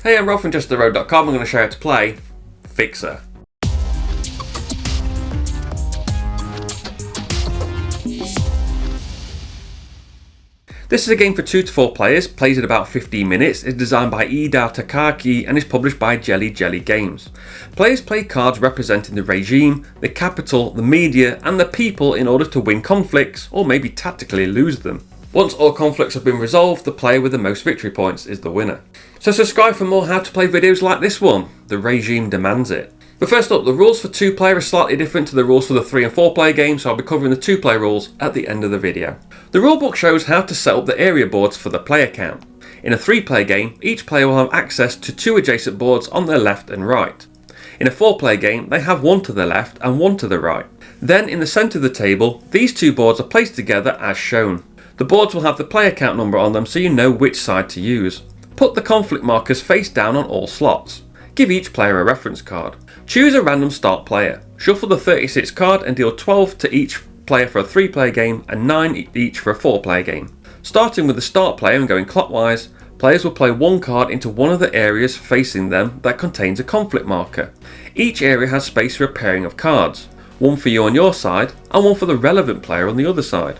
Hey, I'm Rob from JestaThaRogue.com. I'm going to show you how to play FIXER. This is a game for 2 to 4 players, plays in about 15 minutes, is designed by JestaThaRogue and is published by Jelly Games. Players play cards representing the regime, the capital, the media and the people in order to win conflicts or maybe tactically lose them. Once all conflicts have been resolved, the player with the most victory points is the winner. So subscribe for more how to play videos like this one. The regime demands it. But first up, the rules for 2-player are slightly different to the rules for the 3 and 4-player game, so I'll be covering the 2-player rules at the end of the video. The rulebook shows how to set up the area boards for the player count. In a 3-player game, each player will have access to 2 adjacent boards on their left and right. In a 4-player game, they have 1 to the left and 1 to the right. Then in the centre of the table, these 2 boards are placed together as shown. The boards will have the player count number on them so you know which side to use. Put the conflict markers face down on all slots. Give each player a reference card. Choose a random start player. Shuffle the 36 card and deal 12 to each player for a 3-player game and 9 each for a 4-player game. Starting with the start player and going clockwise, players will play 1 card into one of the areas facing them that contains a conflict marker. Each area has space for a pairing of cards, 1 for you on your side and 1 for the relevant player on the other side.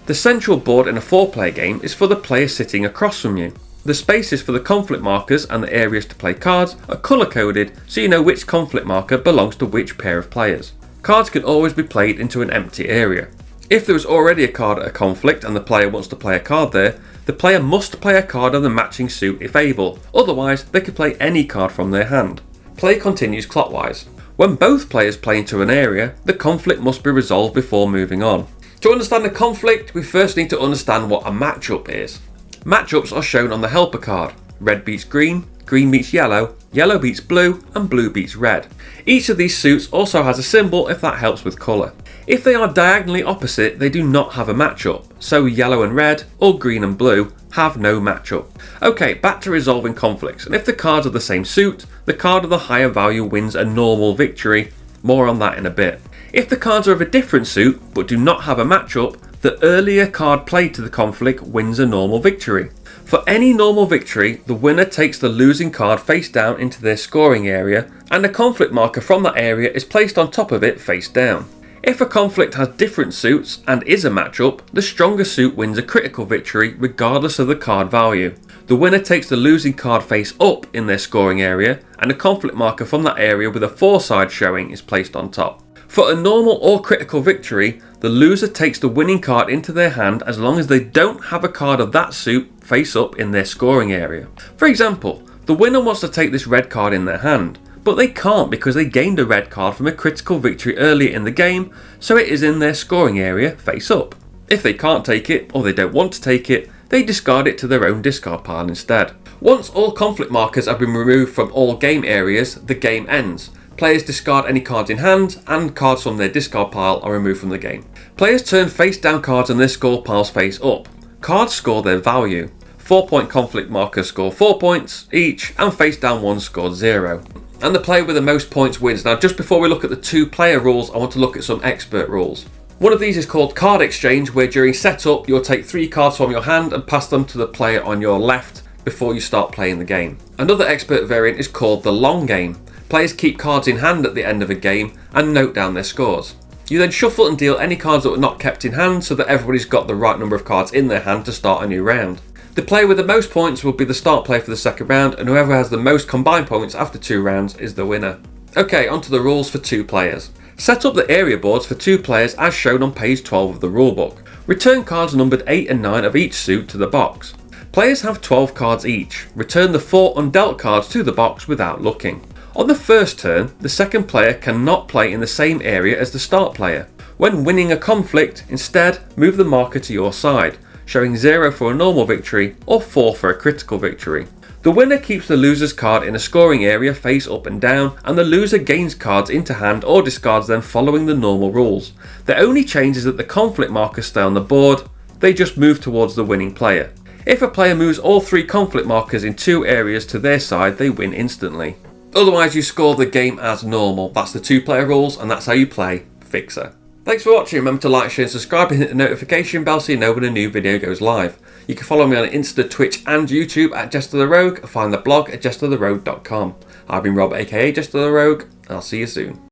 The central board in a 4-player game is for the player sitting across from you. The spaces for the conflict markers and the areas to play cards are colour coded so you know which conflict marker belongs to which pair of players. Cards can always be played into an empty area. If there is already a card at a conflict and the player wants to play a card there, the player must play a card of the matching suit if able, otherwise they can play any card from their hand. Play continues clockwise. When both players play into an area, the conflict must be resolved before moving on. To understand a conflict, we first need to understand what a matchup is. Matchups are shown on the helper card. Red beats green, green beats yellow, yellow beats blue, and blue beats red. Each of these suits also has a symbol if that helps with colour. If they are diagonally opposite, they do not have a matchup, so yellow and red, or green and blue, have no matchup. Okay, back to resolving conflicts, and if the cards are the same suit, the card of the higher value wins a normal victory. More on that in a bit. If the cards are of a different suit, but do not have a matchup, the earlier card played to the conflict wins a normal victory. For any normal victory, the winner takes the losing card face down into their scoring area, and a conflict marker from that area is placed on top of it face down. If a conflict has different suits and is a matchup, the stronger suit wins a critical victory regardless of the card value. The winner takes the losing card face up in their scoring area, and a conflict marker from that area with a 4-side showing is placed on top. For a normal or critical victory, the loser takes the winning card into their hand as long as they don't have a card of that suit face up in their scoring area. For example, the winner wants to take this red card in their hand, but they can't because they gained a red card from a critical victory earlier in the game, so it is in their scoring area face up. If they can't take it, or they don't want to take it, they discard it to their own discard pile instead. Once all conflict markers have been removed from all game areas, the game ends. Players discard any cards in hand, and cards from their discard pile are removed from the game. Players turn face down cards and their score piles face up. Cards score their value. 4-point conflict markers score 4 points each, and face down ones score 0. And the player with the most points wins. Now, just before we look at the 2-player rules, I want to look at some expert rules. One of these is called card exchange, where during setup you'll take 3 cards from your hand and pass them to the player on your left before you start playing the game. Another expert variant is called the long game. Players keep cards in hand at the end of a game and note down their scores. You then shuffle and deal any cards that were not kept in hand so that everybody's got the right number of cards in their hand to start a new round. The player with the most points will be the start player for the second round, and whoever has the most combined points after 2 rounds is the winner. Okay, on to the rules for 2 players. Set up the area boards for 2 players as shown on page 12 of the rulebook. Return cards numbered 8 and 9 of each suit to the box. Players have 12 cards each. Return the 4 undealt cards to the box without looking. On the first turn, the second player cannot play in the same area as the start player. When winning a conflict, instead move the marker to your side, showing 0 for a normal victory or 4 for a critical victory. The winner keeps the loser's card in a scoring area face up and down, and the loser gains cards into hand or discards them following the normal rules. The only change is that the conflict markers stay on the board, they just move towards the winning player. If a player moves all 3 conflict markers in 2 areas to their side, they win instantly. Otherwise, you score the game as normal. That's the 2-player rules, and that's how you play FIXER. Thanks for watching. Remember to like, share and subscribe and hit the notification bell so you know when a new video goes live. You can follow me on Insta, Twitch and YouTube at JestaThaRogue and find the blog at JestaThaRogue.com. I've been Rob aka JestaThaRogue and I'll see you soon.